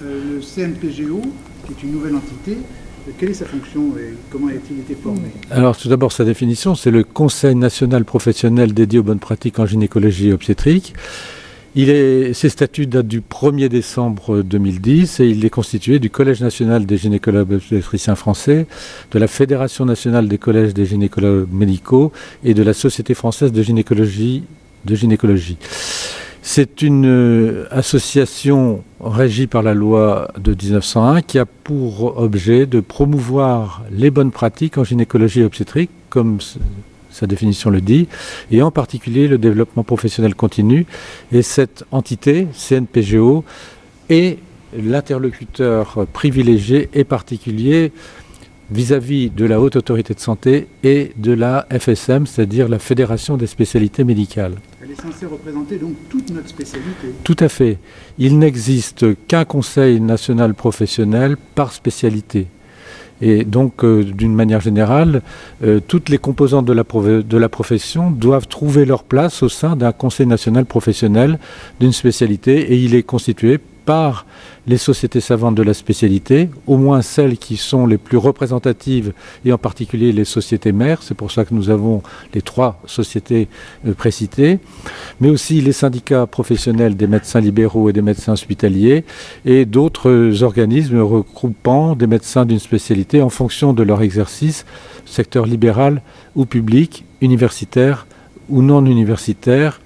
Le CNPGO, qui est une nouvelle entité, quelle est sa fonction et comment a-t-il été formé? Alors tout d'abord, sa définition, c'est le Conseil national professionnel dédié aux bonnes pratiques en gynécologie et obstétrique. Ses statuts datent du 1er décembre 2010 et il est constitué du Collège national des gynécologues obstétriciens français, de la Fédération nationale des collèges des gynécologues médicaux et de la Société française de gynécologie. C'est une association régie par la loi de 1901 qui a pour objet de promouvoir les bonnes pratiques en gynécologie et obstétrique, comme sa définition le dit, et en particulier le développement professionnel continu. Et cette entité, CNPGO, est l'interlocuteur privilégié et particulier vis-à-vis de la Haute Autorité de Santé et de la FSM, c'est-à-dire la Fédération des spécialités médicales. Elle est censée représenter donc toute notre spécialité. Tout à fait. Il n'existe qu'un conseil national professionnel par spécialité. Et donc, d'une manière générale, toutes les composantes de la profession doivent trouver leur place au sein d'un conseil national professionnel d'une spécialité, et il est constitué par les sociétés savantes de la spécialité, au moins celles qui sont les plus représentatives, et en particulier les sociétés mères. C'est pour ça que nous avons les 3 sociétés précitées, mais aussi les syndicats professionnels des médecins libéraux et des médecins hospitaliers, et d'autres organismes regroupant des médecins d'une spécialité en fonction de leur exercice, secteur libéral ou public, universitaire ou non universitaire,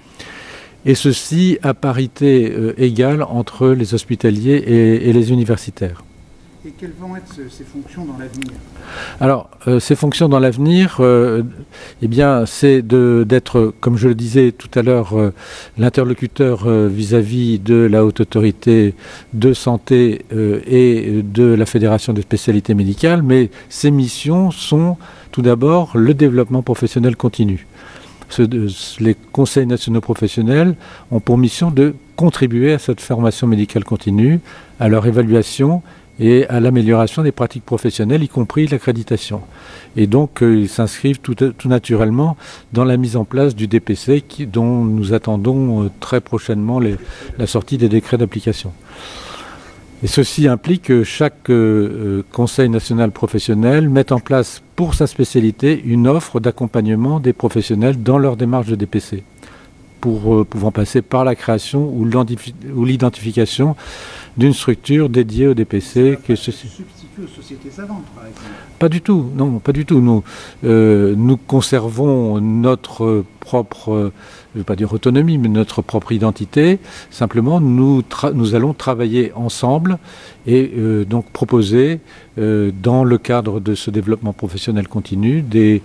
et ceci à parité égale entre les hospitaliers et les universitaires. Et quelles vont être ces fonctions dans l'avenir? Alors, ces fonctions dans l'avenir, c'est d'être, comme je le disais tout à l'heure, l'interlocuteur vis-à-vis de la Haute Autorité de Santé et de la Fédération des spécialités médicales, mais ces missions sont tout d'abord le développement professionnel continu. Les conseils nationaux professionnels ont pour mission de contribuer à cette formation médicale continue, à leur évaluation et à l'amélioration des pratiques professionnelles, y compris l'accréditation. Et donc, ils s'inscrivent tout naturellement dans la mise en place du DPC dont nous attendons très prochainement la sortie des décrets d'application. Et ceci implique que chaque conseil national professionnel mette en place pour sa spécialité une offre d'accompagnement des professionnels dans leur démarche de DPC, pouvant passer par la création ou l'identification d'une structure dédiée au DPC. Substitut aux sociétés savantes, par exemple? Pas du tout, non, pas du tout. Nous conservons notre propre, je ne veux pas dire autonomie, mais notre propre identité. Simplement, nous allons travailler ensemble et donc proposer, dans le cadre de ce développement professionnel continu, des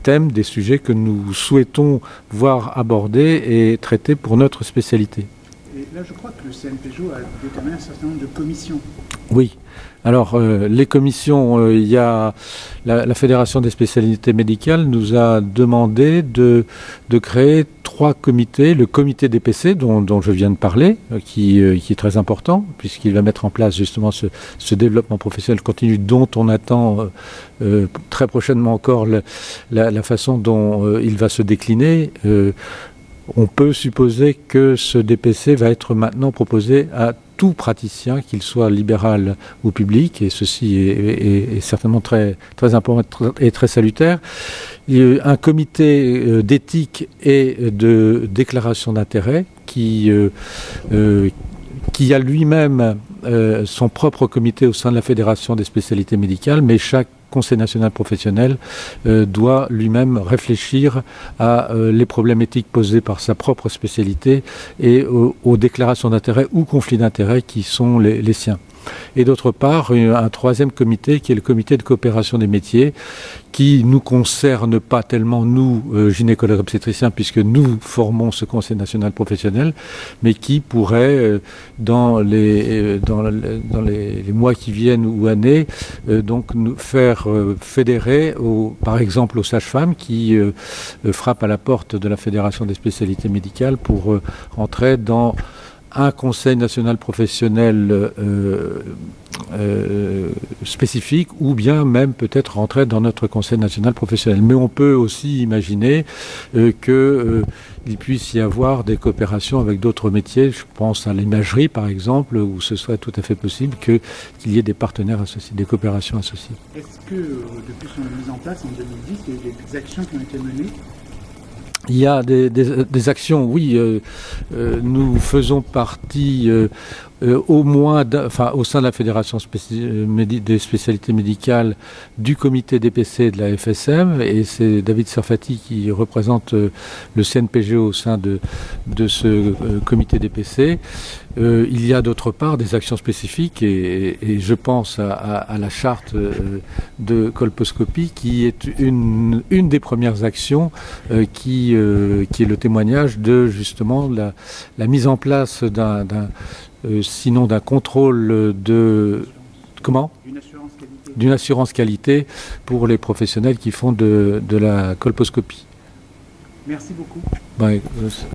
thèmes, des sujets que nous souhaitons voir abordés et traités pour notre spécialité. Et là, je crois que le CNPGO a déterminé un certain nombre de commissions. Oui. Alors, les commissions, il y a la Fédération des spécialités médicales nous a demandé de créer 3 comités. Le comité DPC, dont je viens de parler, qui est très important, puisqu'il va mettre en place justement ce développement professionnel continu dont on attend très prochainement encore la façon dont il va se décliner. On peut supposer que ce DPC va être maintenant proposé à tout praticien, qu'il soit libéral ou public, et ceci est certainement très, très important et très salutaire. Il y a un comité d'éthique et de déclaration d'intérêt qui a lui-même son propre comité au sein de la Fédération des spécialités médicales, mais chaque Conseil national professionnel doit lui-même réfléchir à les problèmes éthiques posés par sa propre spécialité et aux déclarations d'intérêt ou conflits d'intérêt qui sont les siens. Et d'autre part, un 3e comité qui est le comité de coopération des métiers, qui ne nous concerne pas tellement, nous, gynécologues obstétriciens, puisque nous formons ce Conseil national professionnel, mais qui pourrait, dans les mois qui viennent ou années, donc nous faire fédérer, par exemple, aux sages-femmes qui frappent à la porte de la Fédération des spécialités médicales pour rentrer dans un conseil national professionnel spécifique, ou bien même peut-être rentrer dans notre Conseil national professionnel. Mais on peut aussi imaginer qu'il puisse y avoir des coopérations avec d'autres métiers. Je pense à l'imagerie, par exemple, où ce soit tout à fait possible qu'il y ait des partenaires associés, des coopérations associées. Est-ce que depuis son mise en place en 2010, il y a eu des actions qui ont été menées? Il y a des actions, oui. Nous faisons partie, au moins, au sein de la Fédération des spécialités médicales, du comité DPC de la FSM, et c'est David Serfati qui représente le CNPG au sein de ce comité DPC. Il y a d'autre part des actions spécifiques, et je pense à la charte de colposcopie, qui est une des premières actions qui est le témoignage de justement la mise en place sinon d'un contrôle d'une assurance qualité pour les professionnels qui font de la colposcopie. Merci beaucoup.